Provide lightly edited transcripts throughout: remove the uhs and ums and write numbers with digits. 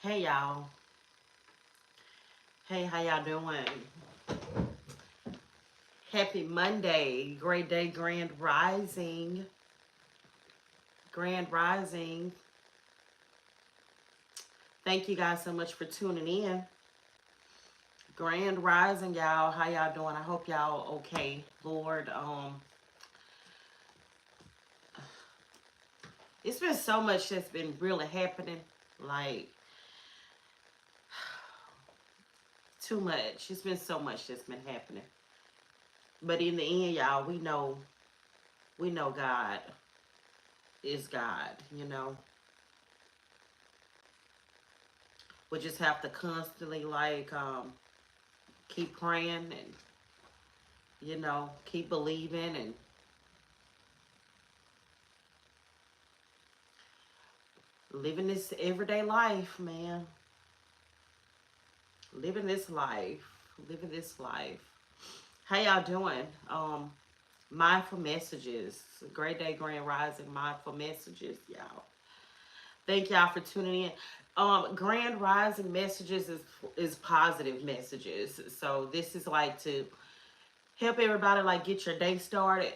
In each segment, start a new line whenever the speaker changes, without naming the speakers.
Hey y'all. Hey, how y'all doing? Happy Monday. Great day, Grand Rising. Grand Rising. Thank you guys so much for tuning in. Grand Rising, y'all. How y'all doing? I hope y'all okay. Lord, it's been so much that's been really happening. Like too much. It's been so much that's been happening. But in the end, y'all, we know God is God, you know. We just have to constantly keep praying and keep believing and living this everyday life, man. Living this life. Living this life. How y'all doing? Mindful messages. Great day, grand rising, mindful messages, y'all. Thank y'all for tuning in. Grand rising messages is positive messages. So this is like to help everybody like get your day started,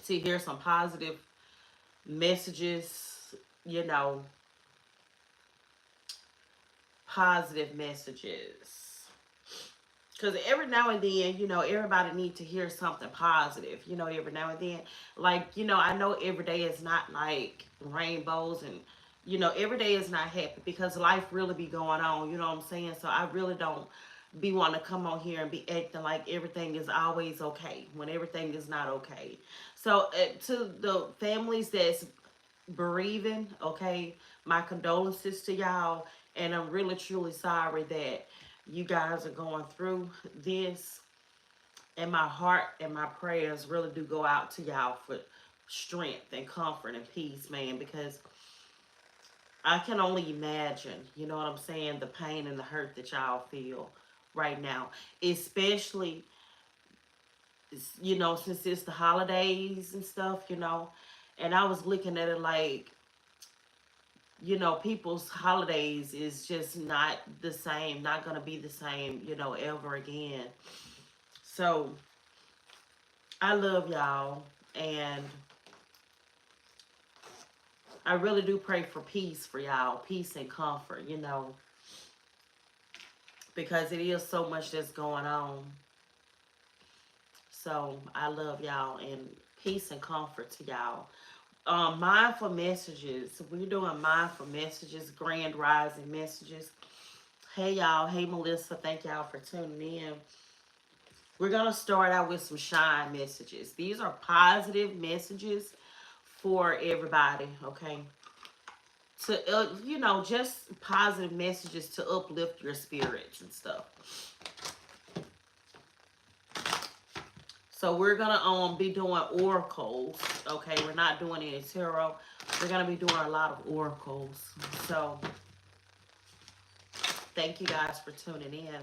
to hear some positive messages, you know, positive messages. Because every now and then, everybody need to hear something positive, every now and then. Like, I know every day is not like rainbows and, every day is not happy because life really be going on, you know what I'm saying? So I really don't be wanting to come on here and be acting like everything is always okay when everything is not okay. So to the families that's bereaving, okay, my condolences to y'all, and I'm really truly sorry that you guys are going through this, and my heart and my prayers really do go out to y'all for strength and comfort and peace, man, because I can only imagine, you know what I'm saying, the pain and the hurt that y'all feel right now, especially, since it's the holidays and stuff, and I was looking at it like, people's holidays is just not the same, not going to be the same, ever again. So I love y'all, and I really do pray for peace for y'all, peace and comfort, because it is so much that's going on. So I love y'all, and peace and comfort to y'all. Mindful messages. We're doing mindful messages, grand rising messages. Hey y'all, hey Melissa, thank y'all for tuning in. We're going to start out with some shine messages. These are positive messages for everybody, okay? To, just positive messages to uplift your spirits and stuff. So we're going to be doing oracles, okay? We're not doing any tarot. We're going to be doing a lot of oracles. So thank you guys for tuning in.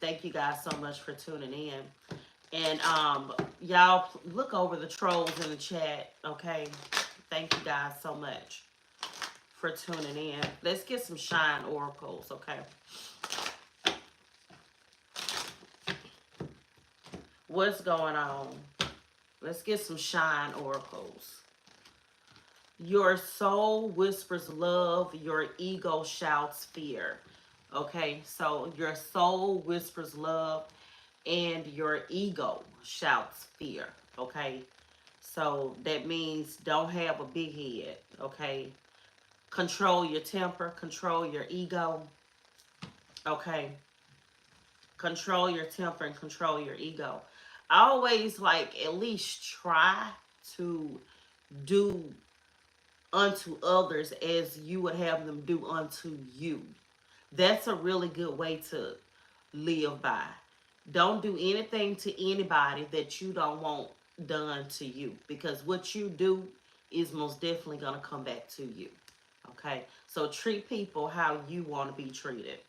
Thank you guys so much for tuning in. And y'all look over the trolls in the chat, okay? Thank you guys so much for tuning in. Let's get some shine oracles, okay? What's going on? Let's get some shine oracles. Your soul whispers love, your ego shouts fear. Okay, so your soul whispers love and your ego shouts fear. Okay, so that means don't have a big head. Okay, control your temper, control your ego. Okay, control your temper and control your ego. I always like at least try to do unto others as you would have them do unto you. That's a really good way to live by. Don't do anything to anybody that you don't want done to you, because what you do is most definitely going to come back to you. Okay? So treat people how you want to be treated.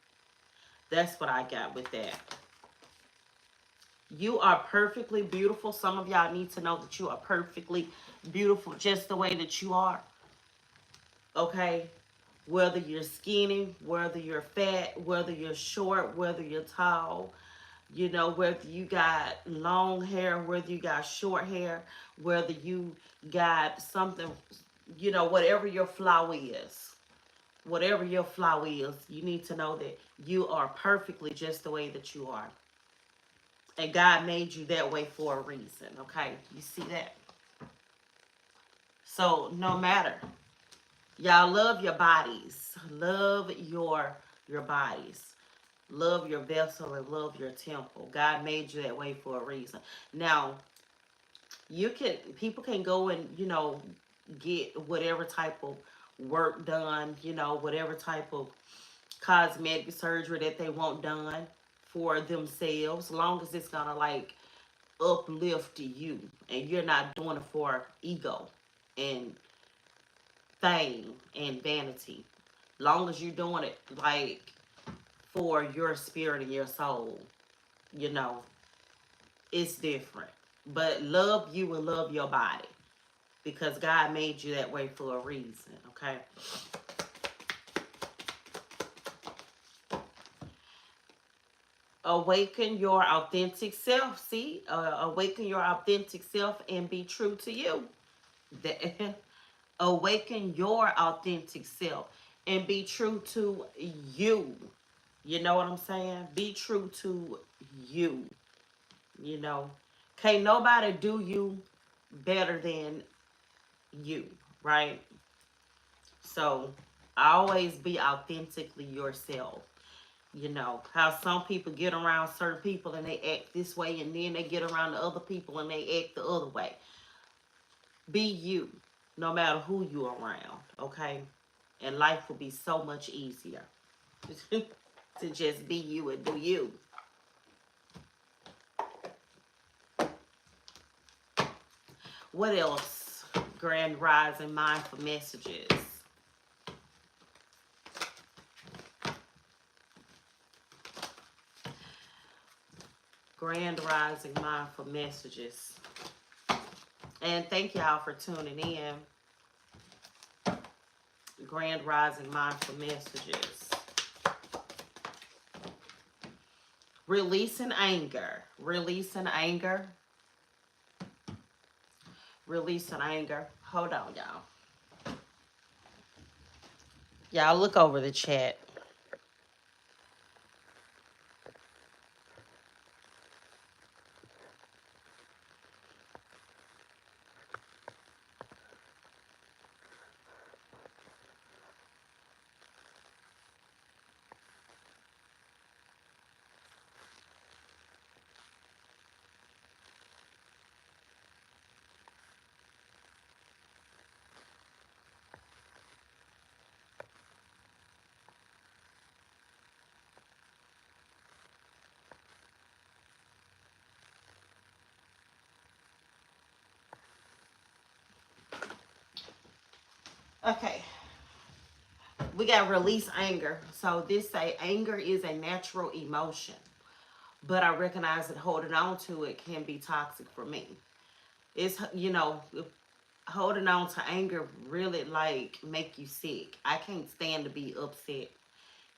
That's what I got with that. You are perfectly beautiful. Some of y'all need to know that you are perfectly beautiful just the way that you are. Okay? Whether you're skinny, whether you're fat, whether you're short, whether you're tall, you know, whether you got long hair, whether you got short hair, whether you got something, you know, whatever your flaw is, you need to know that you are perfectly just the way that you are. And God made you that way for a reason, okay? You see that? So no matter, y'all love your bodies. Love your bodies. Love your vessel and love your temple. God made you that way for a reason. Now, people can go and, you know, get whatever type of work done, you know, whatever type of cosmetic surgery that they want done for themselves, long as it's gonna like uplift you and you're not doing it for ego and fame and vanity. Long as you're doing it like for your spirit and your soul, you know, it's different. But love you and love your body because God made you that way for a reason, okay? Awaken your authentic self. See, awaken your authentic self and be true to you. The, awaken your authentic self and be true to you. You know what I'm saying? Be true to you. You know, can't nobody do you better than you, right? So always be authentically yourself. You know, how some people get around certain people and they act this way, and then they get around the other people and they act the other way. Be you, no matter who you're around, okay? And life will be so much easier to just be you and do you. What else? Grand Rising Mindful Messages. Grand Rising Mindful Messages. And thank y'all for tuning in. Grand Rising Mindful Messages. Releasing anger. Releasing anger. Releasing anger. Hold on, y'all. Y'all look over the chat. Okay. We got release anger. So this say anger is a natural emotion, but I recognize that holding on to it can be toxic for me. It's, you know, holding on to anger really like make you sick. I can't stand to be upset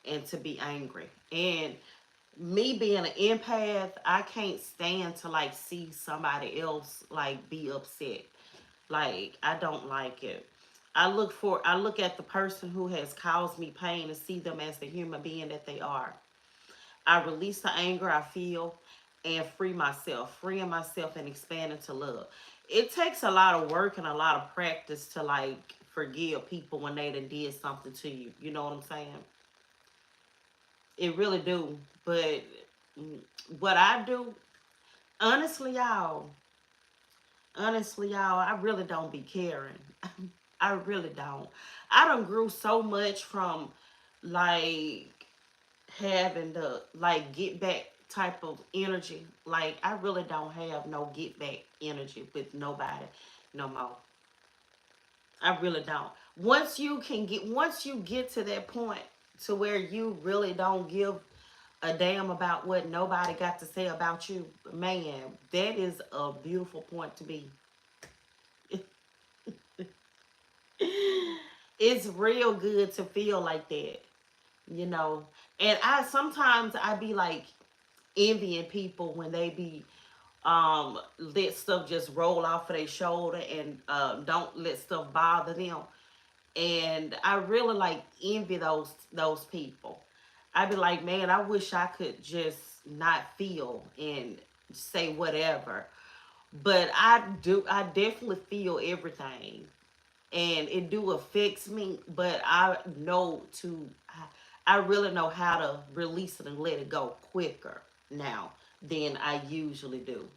and to be angry. And me being an empath, I can't stand to like see somebody else like be upset. Like I don't like it. I look at the person who has caused me pain and see them as the human being that they are. I release the anger I feel and free myself, freeing myself and expanding to love. It takes a lot of work and a lot of practice to like forgive people when they done did something to you. You know what I'm saying? It really do. But what I do, honestly, y'all, I really don't be caring. I really don't. I done grew so much from like having the like get back type of energy. Like I really don't have no get back energy with nobody no more. I really don't. Once you get to that point to where you really don't give a damn about what nobody got to say about you. Man, that is a beautiful point to be. It's real good to feel like that, you know. And I sometimes I be like envying people when they be let stuff just roll off of their shoulder and don't let stuff bother them. And I really like envy those people. I be like, man, I wish I could just not feel and say whatever. But I do. I definitely feel everything, and it do affects me. But I know to. I really know how to release it and let it go quicker now than I usually do.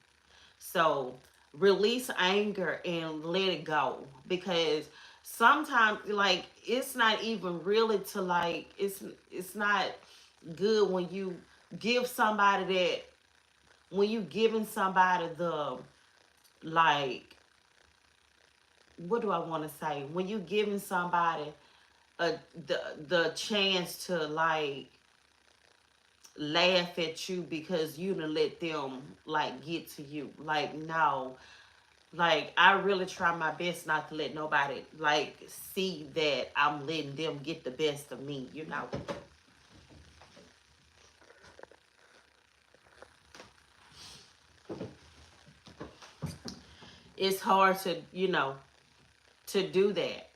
So release anger and let it go, because sometimes like it's not even really to like it's not good when you give somebody that when you giving somebody the like what do I want to say, when you giving somebody a the chance to like laugh at you because you done let them like get to you. Like no, like I really try my best not to let nobody like see that I'm letting them get the best of me, you know. It's hard to, you know, to do that.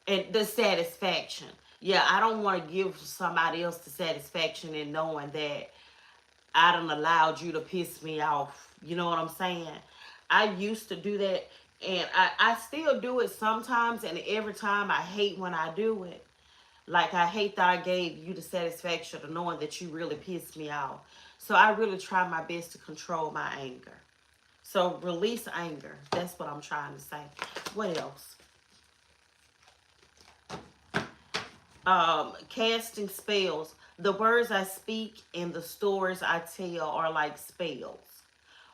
And the satisfaction. Yeah, I don't want to give somebody else the satisfaction in knowing that I done allowed you to piss me off. You know what I'm saying? I used to do that, and I still do it sometimes, and every time I hate when I do it. Like I hate that I gave you the satisfaction of knowing that you really pissed me off. So I really try my best to control my anger. So release anger. That's what I'm trying to say. What else? Casting spells. The words I speak and the stories I tell are like spells.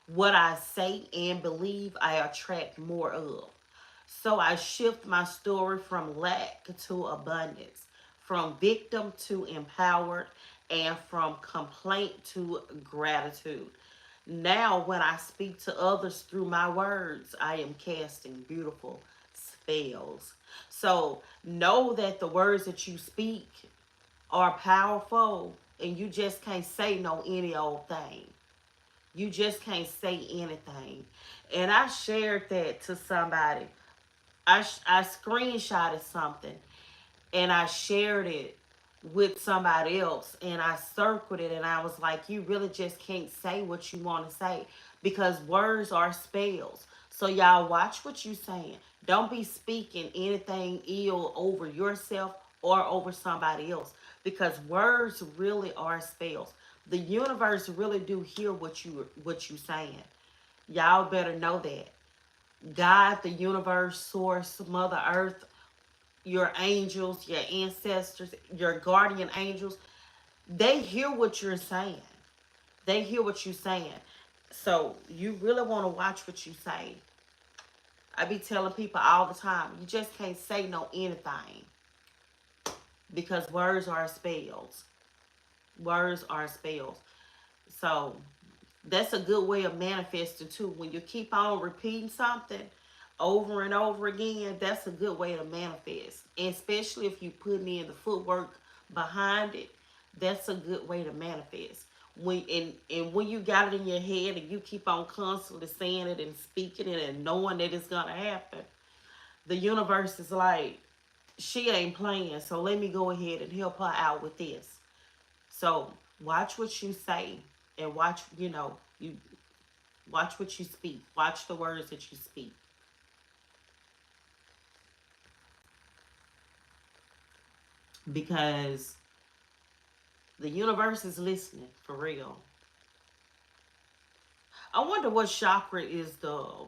What I say and believe, I attract more of. So I shift my story from lack to abundance, from victim to empowered, and from complaint to gratitude. Now, when I speak to others through my words, I am casting beautiful spells. So know that the words that you speak are powerful, and you just can't say no any old thing. You just can't say anything. And I shared that to somebody. I screenshotted something and I shared it with somebody else and I circled it and I was like, you really just can't say what you want to say because words are spells. So y'all watch what you saying. Don't be speaking anything ill over yourself or over somebody else because words really are spells. The universe really do hear what you saying. Y'all better know that. God, the universe, source, Mother Earth, your angels, your ancestors, your guardian angels, they hear what you're saying. They hear what you're saying. So you really want to watch what you say. I be telling people all the time, you just can't say no anything because words are spells. Words are spells. So that's a good way of manifesting too. When you keep on repeating something over and over again, that's a good way to manifest. And especially if you put in the footwork behind it, that's a good way to manifest. And when you got it in your head and you keep on constantly saying it and speaking it and knowing that it's gonna happen, the universe is like, she ain't playing, so let me go ahead and help her out with this. So watch what you say and watch, you watch what you speak. Watch the words that you speak. Because the universe is listening for real. I wonder what chakra is the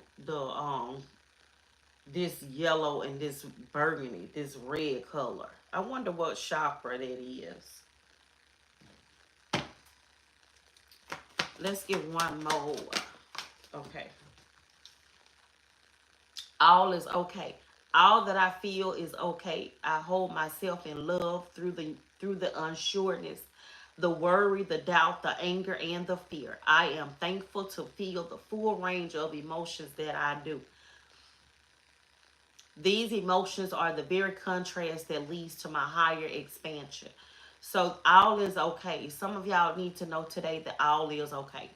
this yellow and this burgundy, this red color. I wonder what chakra that is. Let's get one more. Okay. All is okay. All that I feel is okay. I hold myself in love through the unsureness. the worry, the doubt, the anger, and the fear. I am thankful to feel the full range of emotions that I do. These emotions are the very contrast that leads to my higher expansion. So all is okay. Some of y'all need to know today that all is okay.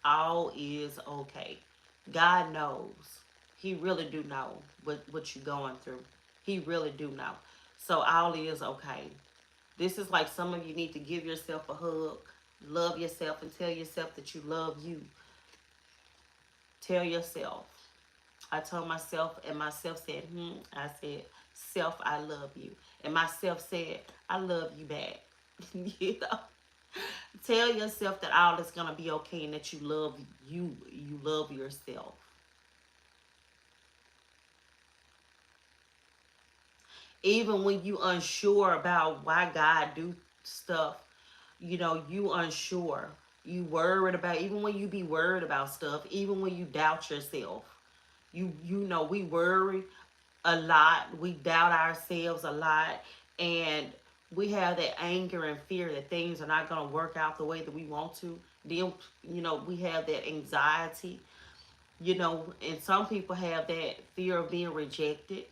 All is okay. God knows. He really do know what you're going through. He really do know. So all is okay. This is like some of you need to give yourself a hug, love yourself, and tell yourself that you love you. Tell yourself. I told myself, and myself said, I said, self, I love you. And myself said, I love you back. You know? Tell yourself that all is gonna be okay and that you love you. You love yourself. Even when you unsure about why God do stuff, you unsure. You worried about, even when you be worried about stuff, even when you doubt yourself. We worry a lot. We doubt ourselves a lot. And we have that anger and fear that things are not going to work out the way that we want to. Then, we have that anxiety, and some people have that fear of being rejected,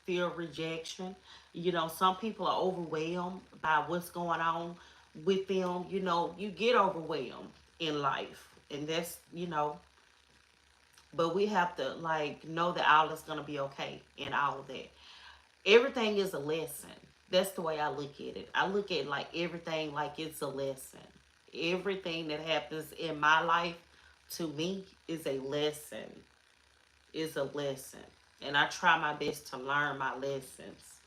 fear of rejection. Some people are overwhelmed by what's going on with them. You get overwhelmed in life. And but we have to know that all is going to be okay in all of that. Everything is a lesson. That's the way I look at it. I look at like everything like it's a lesson. Everything that happens in my life to me is a lesson. Is a lesson. And I try my best to learn my lessons.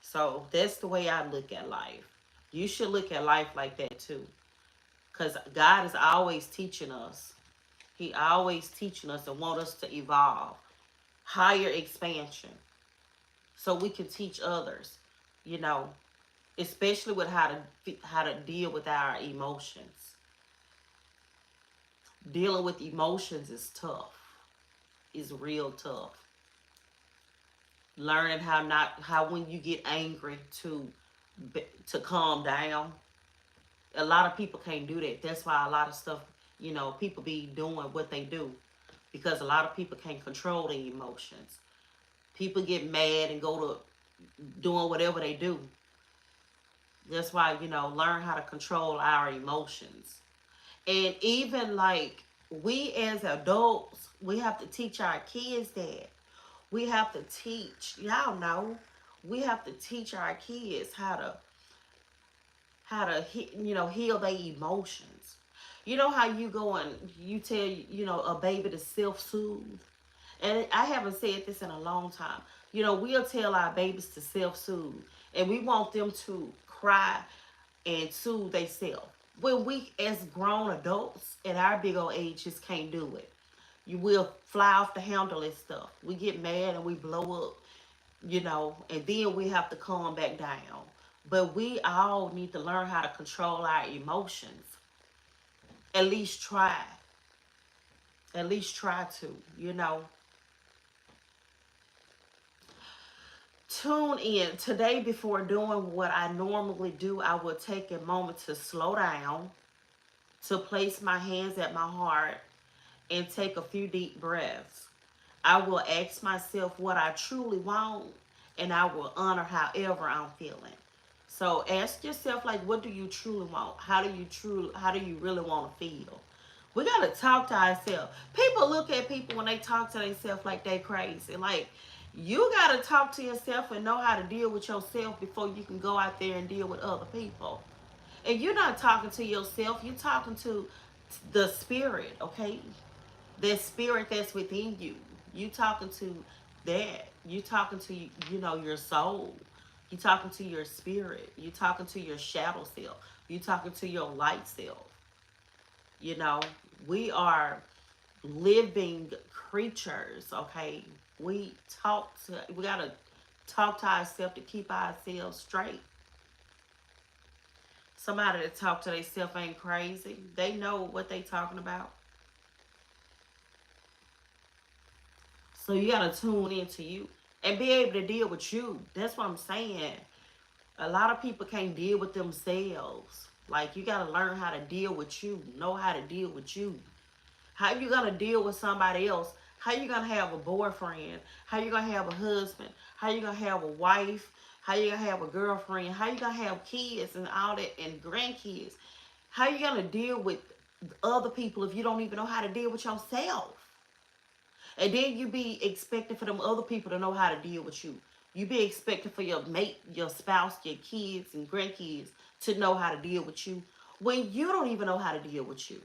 So that's the way I look at life. You should look at life like that too. Because God is always teaching us. He always teaching us and want us to evolve. Higher expansion. So we can teach others, you know, especially with how to deal with our emotions. Dealing with emotions is tough. Is real tough. Learning how when you get angry to calm down. A lot of people can't do that. That's why a lot of stuff, people be doing what they do because a lot of people can't control their emotions. People get mad and go to doing whatever they do. That's why, learn how to control our emotions. And even like we as adults, we have to teach our kids that. We have to teach, y'all know, we have to teach our kids how to heal their emotions. You know how you go and you tell a baby to self-soothe, and I haven't said this in a long time. We'll tell our babies to self-soothe, and we want them to cry and soothe themselves. When we, as grown adults at our big old age, just can't do it. You will fly off the handle and stuff. We get mad and we blow up, and then we have to calm back down. But we all need to learn how to control our emotions. At least try. At least try to. Tune in. Today, before doing what I normally do, I will take a moment to slow down, to place my hands at my heart, and take a few deep breaths. I will ask myself what I truly want, and I will honor however I'm feeling. So ask yourself, like, what do you truly want? How do you really want to feel? We gotta talk to ourselves. People look at people when they talk to themselves like they crazy. Like, you gotta talk to yourself and know how to deal with yourself before you can go out there and deal with other people. And you're not talking to yourself, you're talking to the spirit, okay? That spirit that's within you. You talking to that. You talking to your soul. You talking to your spirit. You talking to your shadow self. You talking to your light self. You know, we are living creatures, okay? We gotta talk to ourselves to keep ourselves straight. Somebody that talk to themselves ain't crazy. They know what they talking about. So you gotta tune into you and be able to deal with you. That's what I'm saying. A lot of people can't deal with themselves. Like, you got to learn how to deal with you, know how to deal with you. How you going to deal with somebody else? How you going to have a boyfriend? How you going to have a husband? How you going to have a wife? How you going to have a girlfriend? How you going to have kids and all that and grandkids? How you going to deal with other people if you don't even know how to deal with yourself? And then you be expecting for them other people to know how to deal with you. You be expecting for your mate, your spouse, your kids and grandkids to know how to deal with you when you don't even know how to deal with you.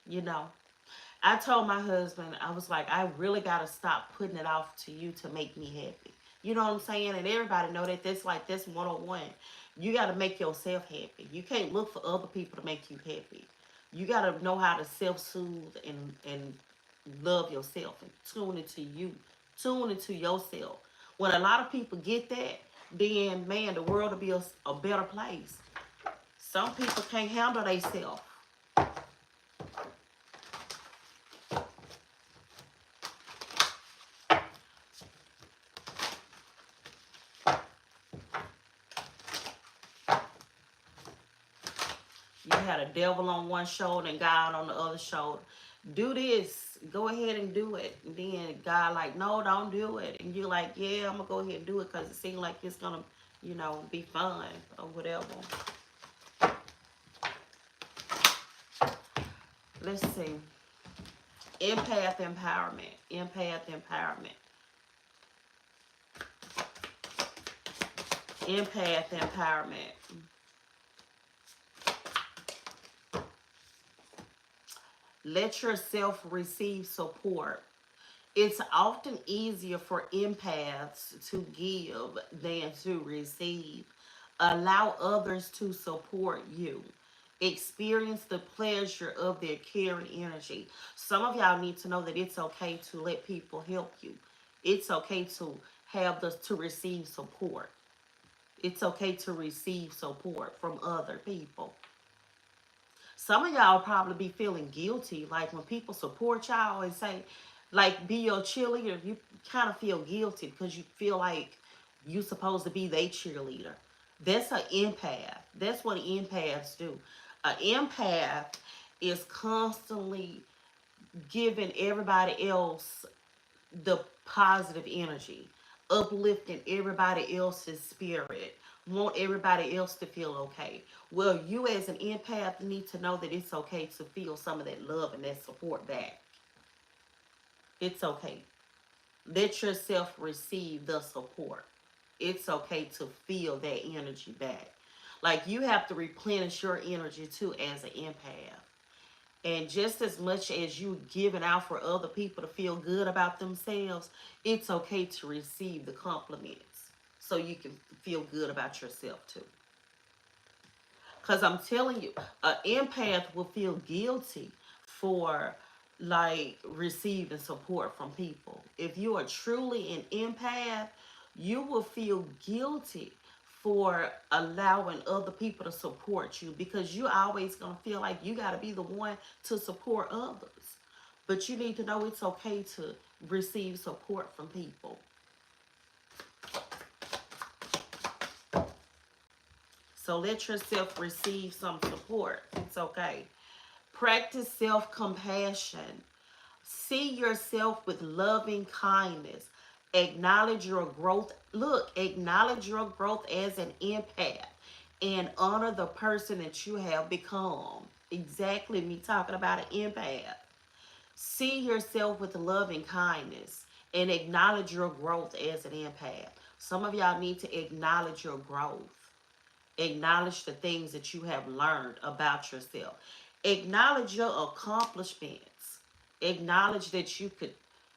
You know, I told my husband, I was like, I really got to stop putting it off to you to make me happy. You know what I'm saying? And everybody know that that's 101. You got to make yourself happy. You can't look for other people to make you happy. You got to know how to self-soothe and love yourself and tune into you. Tune into yourself. When a lot of people get that, then, man, the world will be a better place. Some people can't handle themselves. You had a devil on one shoulder and God on the other shoulder. Do this. Go ahead and do it. And then God like, no, don't do it. And you're like, yeah, I'm going to go ahead and do it because it seems like it's going to, be fun or whatever. Let's see. Empath empowerment. Empath empowerment. Empath empowerment. Let yourself receive support. It's often easier for empaths to give than to receive. Allow others to support you. Experience the pleasure of their caring energy. Some of y'all need to know that it's okay to let people help you. It's okay to to receive support. It's okay to receive support from other people. Some of y'all probably be feeling guilty, like when people support y'all and say, like, be your cheerleader, you kind of feel guilty because you feel like you supposed to be their cheerleader. That's an empath. That's what empaths do. An empath is constantly giving everybody else the positive energy, uplifting everybody else's spirit, want everybody else to feel okay. Well, you as an empath need to know that it's okay to feel some of that love and that support back. It's okay. Let yourself receive the support. It's okay to feel that energy back. Like, you have to replenish your energy too as an empath. And just as much as you giving out for other people to feel good about themselves, it's okay to receive the compliments so you can feel good about yourself too. Because I'm telling you, an empath will feel guilty for like receiving support from people. If you are truly an empath, you will feel guilty for allowing other people to support you because you're always going to feel like you got to be the one to support others. But you need to know it's okay to receive support from people. So let yourself receive some support. It's okay. Practice self-compassion. See yourself with loving kindness. Acknowledge your growth. Look, acknowledge your growth as an empath and honor the person that you have become. Exactly me talking about an empath. See yourself with loving kindness and acknowledge your growth as an empath. Some of y'all need to acknowledge your growth. Acknowledge the things that you have learned about yourself. Acknowledge your accomplishments. Acknowledge that you could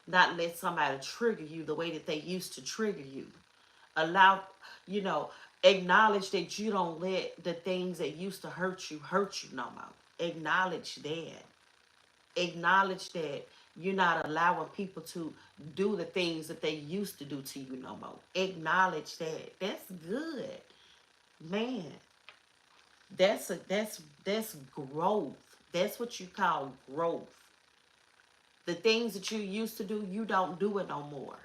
not let somebody trigger you the way that they used to trigger you. Allow, you know, acknowledge that you don't let the things that used to hurt you no more. Acknowledge that. Acknowledge that you're not allowing people to do the things that they used to do to you no more. Acknowledge that. That's good. Man, that's growth. That's what you call growth. The things that you used to do, you don't do it no more.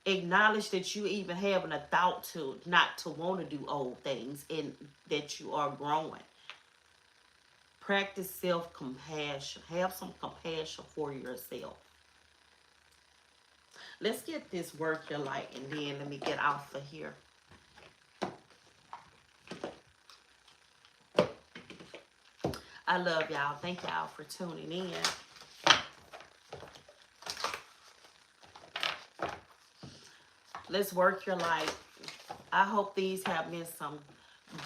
Acknowledge that you even having a thought to not to want to do old things and that you are growing. Practice self-compassion. Have some compassion for yourself. Let's get this work your light and then let me get off of here. I love y'all. Thank y'all for tuning in. Let's work your life. I hope these have been some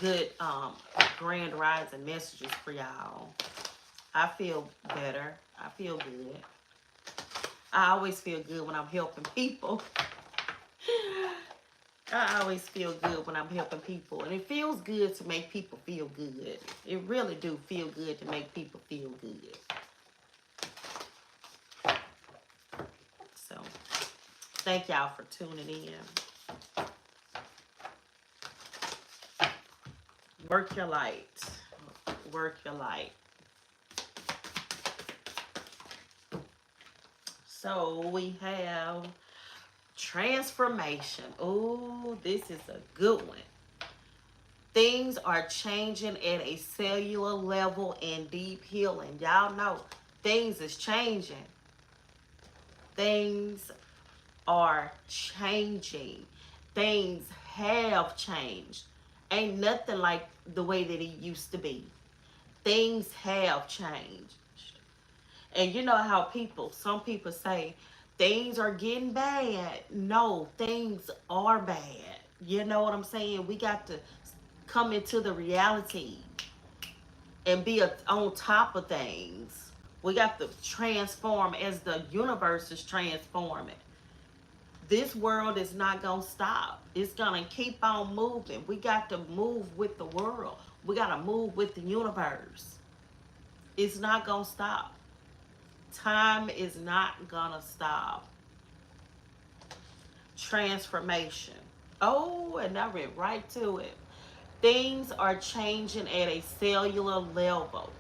good grand rising messages for y'all. I feel better. I feel good. I always feel good when I'm helping people. I always feel good when I'm helping people. And it feels good to make people feel good. It really do feel good to make people feel good. So, thank y'all for tuning in. Work your light. Work your light. So, we have transformation. Oh, this is a good one. Things are changing at a cellular level and deep healing. Y'all know things is changing. Things are changing. Things have changed. Ain't nothing like the way that it used to be. Things have changed. And you know how some people say, things are getting bad. No, things are bad. You know what I'm saying? We got to come into the reality and be on top of things. We got to transform as the universe is transforming. This world is not going to stop. It's going to keep on moving. We got to move with the world. We got to move with the universe. It's not going to stop. Time is not going to stop. Transformation. Oh, and I went right to it. Things are changing at a cellular level.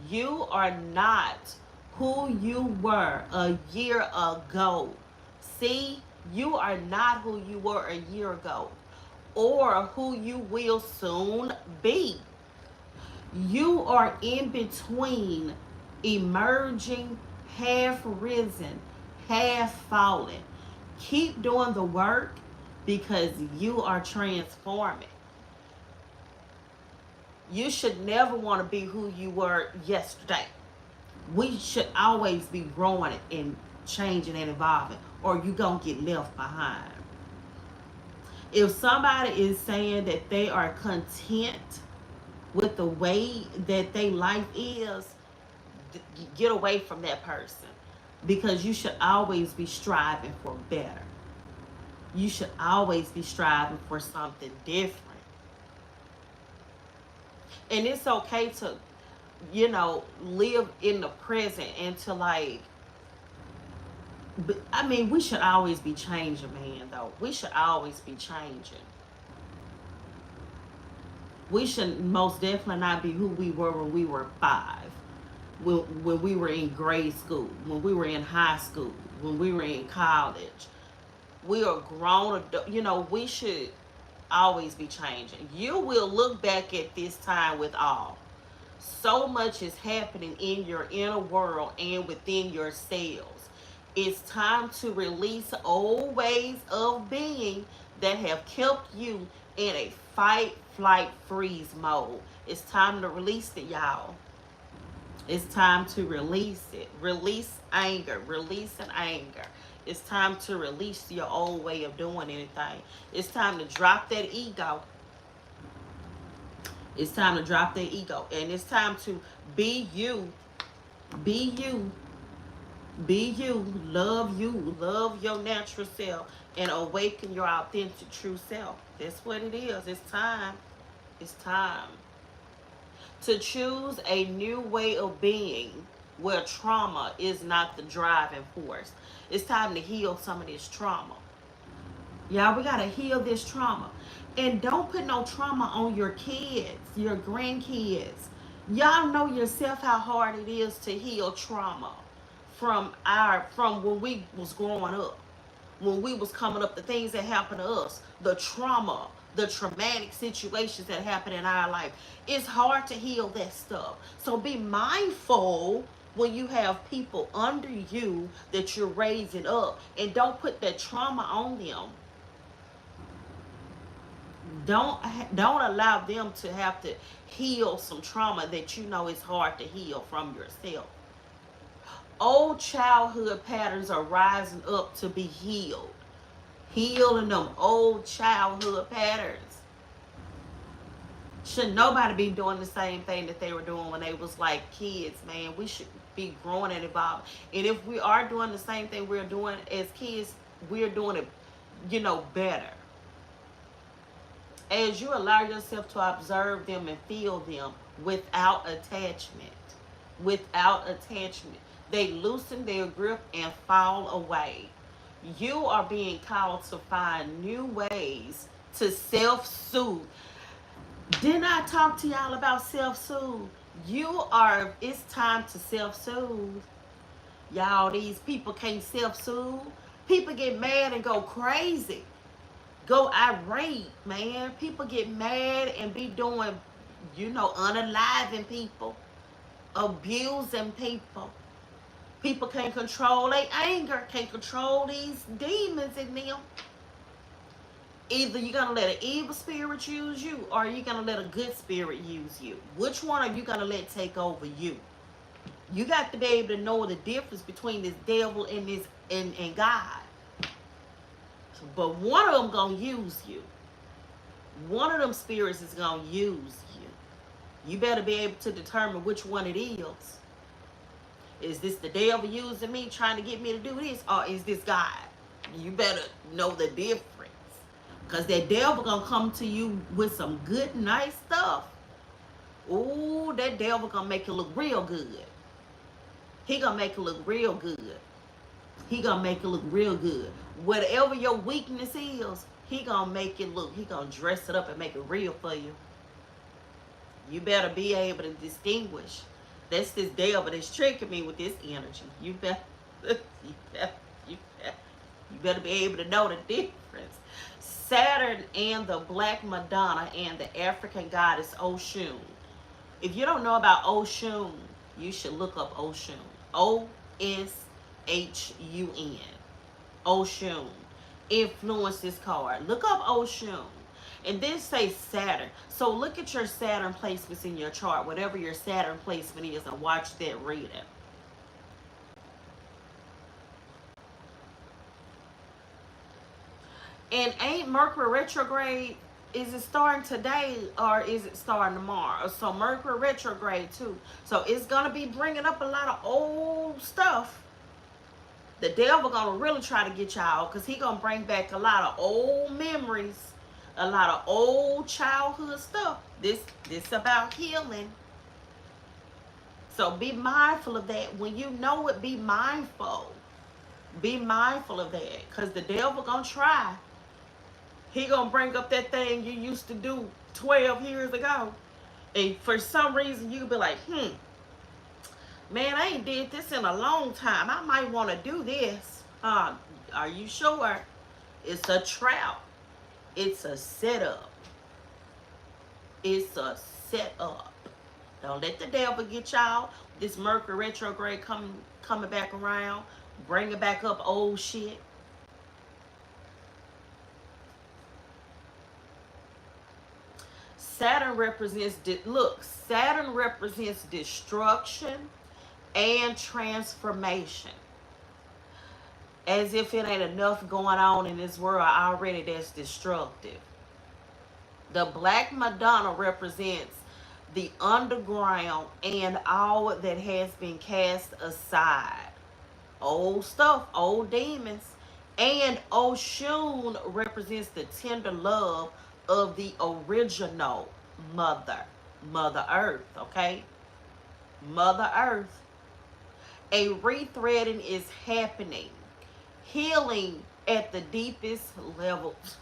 You are not who you were a year ago. See, you are not who you were a year ago or who you will soon be. You are in between, emerging, half risen, half fallen. Keep doing the work because you are transforming. You should never want to be who you were yesterday. We should always be growing and changing and evolving, or you gonna get left behind. If somebody is saying that they are content with the way that their life is, get away from that person, because you should always be striving for better. You should always be striving for something different. And it's okay to, live in the present and to but, I mean, we should always be changing, man, though. We should always be changing. We should most definitely not be who we were when we were 5, when we were in grade school, when we were in high school, when we were in college. We are grown, we should always be changing. You will look back at this time with awe. So much is happening in your inner world and within yourselves. It's time to release old ways of being that have kept you in a fight, flight, freeze mode. It's time to release it, y'all. It's time to release it. Release anger. Releasing anger. It's time to release your old way of doing anything. It's time to drop that ego. It's time to drop that ego. And it's time to be you. Be you. Be you. Love you. Love your natural self. And awaken your authentic true self. That's what it is. It's time. It's time to choose a new way of being where trauma is not the driving force. It's time to heal some of this trauma. Y'all, we got to heal this trauma. And don't put no trauma on your kids, your grandkids. Y'all know yourself how hard it is to heal trauma from when we was growing up. when we was coming up, the things that happened to us, the trauma, the traumatic situations that happen in our life. It's hard to heal that stuff. So be mindful when you have people under you that you're raising up, and don't put that trauma on them. Don't allow them to have to heal some trauma that you know is hard to heal from yourself. Old childhood patterns are rising up to be healed. Healing them old childhood patterns. Should nobody be doing the same thing that they were doing when they was like kids, man. We should be growing and evolving. And if we are doing the same thing we're doing as kids, we're doing it, better. As you allow yourself to observe them and feel them without attachment. Without attachment. They loosen their grip and fall away. You are being called to find new ways to self-soothe. Didn't I talk to y'all about self-soothe? It's time to self-soothe. Y'all, these people can't self-soothe. People get mad and go crazy. Go irate, man. People get mad and be doing, unaliving people. Abusing people. People can't control their anger, can't control these demons in them. Either you're going to let an evil spirit use you, or you're going to let a good spirit use you. Which one are you going to let take over you? You got to be able to know the difference between this devil and this and God. But one of them going to use you. One of them spirits is going to use you. You better be able to determine which one it is. Is this the devil using me, trying to get me to do this, or is this God? You better know the difference. Because that devil going to come to you with some good, nice stuff. Ooh, that devil going to make you look real good. He going to make you look real good. He going to make you look real good. Whatever your weakness is, he going to make it look, he going to dress it up and make it real for you. You better be able to distinguish. That's this devil that's tricking me with this energy. You better be able to know the difference. Saturn and the Black Madonna and the African goddess Oshun. If you don't know about Oshun, you should look up Oshun. Oshun. Oshun. Influence this card. Look up Oshun. And then say Saturn. So look at your Saturn placements in your chart, whatever your Saturn placement is, and watch that reading. And ain't Mercury retrograde, is it starting today or is it starting tomorrow? So Mercury retrograde too. So it's going to be bringing up a lot of old stuff. The devil going to really try to get y'all, because he going to bring back a lot of old memories. A lot of old childhood stuff. This about healing. So be mindful of that. When you know it, be mindful. Be mindful of that. Because the devil going to try. He going to bring up that thing you used to do 12 years ago. And for some reason, you be like, man, I ain't did this in a long time. I might want to do this. Are you sure? It's a trap. It's a setup. It's a setup. Don't let the devil get y'all. This Mercury retrograde coming back around, bringing back up old shit. Saturn represents destruction and transformation. As if it ain't enough going on in this world already that's destructive. The Black Madonna represents the underground and all that has been cast aside. Old stuff, old demons. And Oshun represents the tender love of the original Mother Earth, okay? Mother Earth. A rethreading is happening. Healing at the deepest levels.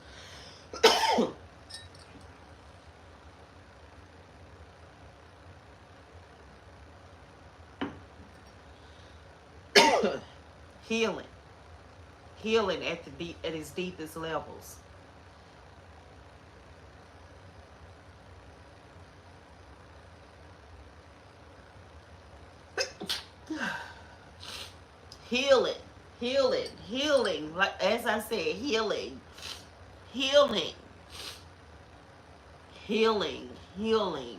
Healing. Healing at its deepest levels. Healing, healing, healing. Like as I said, healing, healing, healing, healing.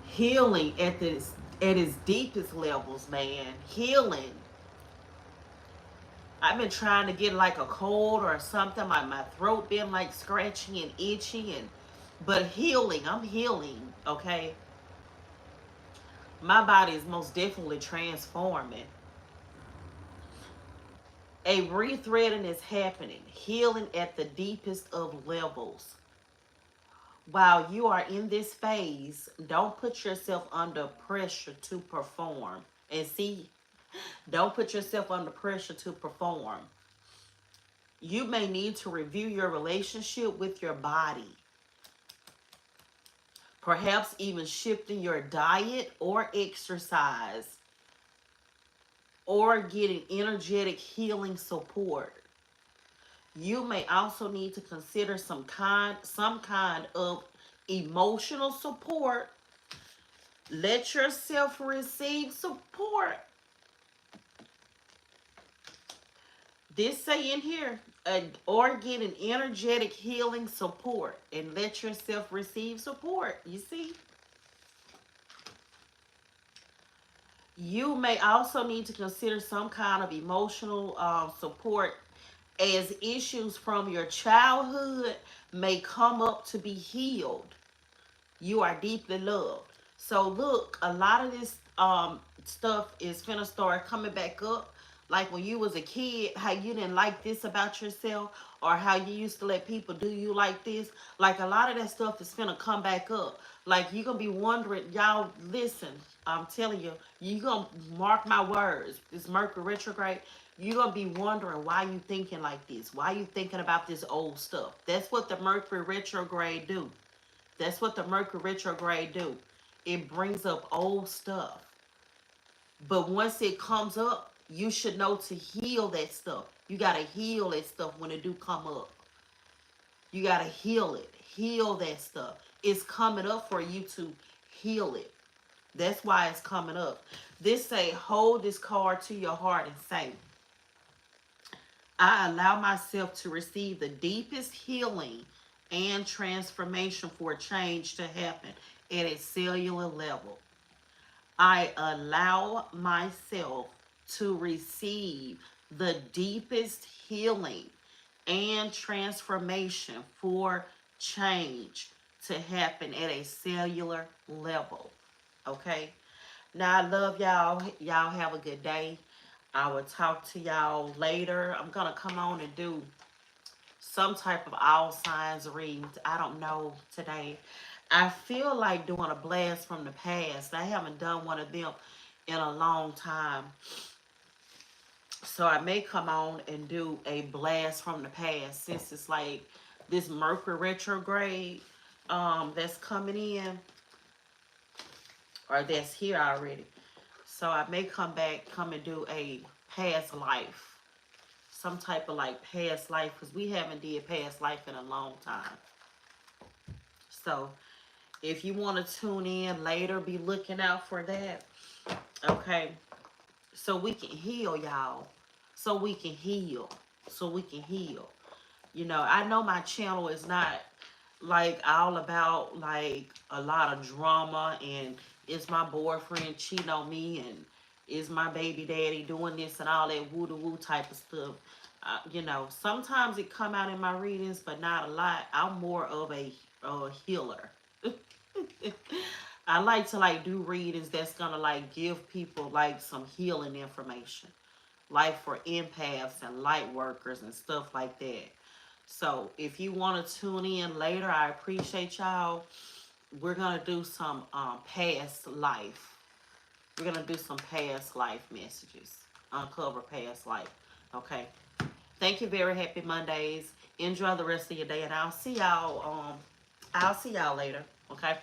Healing at its deepest levels, man. Healing. I've been trying to get like a cold or something. My throat been like scratchy and itchy and but healing. I'm healing, okay? My body is most definitely transforming. A rethreading is happening. Healing at the deepest of levels. While you are in this phase, don't put yourself under pressure to perform. And see, don't put yourself under pressure to perform. You may need to review your relationship with your body. Perhaps even shifting your diet or exercise or getting energetic healing support. You may also need to consider some kind of emotional support. Let yourself receive support. This say in here, or get an energetic healing support and let yourself receive support. You see? You may also need to consider some kind of emotional support as issues from your childhood may come up to be healed. You are deeply loved. So look, a lot of this stuff is gonna start coming back up. Like when you was a kid, how you didn't like this about yourself, or how you used to let people do you like this. Like a lot of that stuff is gonna come back up. Like you're gonna be wondering, y'all listen, I'm telling you, you gonna mark my words. This Mercury retrograde, you're gonna be wondering why you thinking like this, why you thinking about this old stuff. That's what the Mercury retrograde do. That's what the Mercury retrograde do. It brings up old stuff. But once it comes up, you should know to heal that stuff. You gotta heal that stuff when it do come up. You gotta heal it. Heal that stuff. It's coming up for you to heal it. That's why it's coming up. This say, hold this card to your heart and say, I allow myself to receive the deepest healing and transformation for change to happen at a cellular level. I allow myself to receive the deepest healing and transformation for change to happen at a cellular level. Okay? Now, I love y'all. Y'all have a good day. I will talk to y'all later. I'm going to come on and do some type of all signs readings. I don't know today. I feel like doing a blast from the past. I haven't done one of them in a long time. So I may come on and do a blast from the past since it's like this Mercury retrograde that's coming in or that's here already. So I may come and do a past life. Some type of like past life because we haven't did past life in a long time. So if you want to tune in later, be looking out for that. Okay. So we can heal, y'all. So we can heal. So we can heal. You know, I know my channel is not like all about like a lot of drama and it's my boyfriend cheating on me and is my baby daddy doing this and all that woo-de-woo type of stuff. You know, sometimes it come out in my readings, but not a lot. I'm more of a healer. I like to like do readings that's gonna like give people like some healing information, like for empaths and light workers and stuff like that. So if you want to tune in later, I appreciate y'all. We're gonna do some past life. We're gonna do some past life messages. Uncover past life. Okay. Thank you. Very happy Mondays. Enjoy the rest of your day, and I'll see y'all. I'll see y'all later. Okay.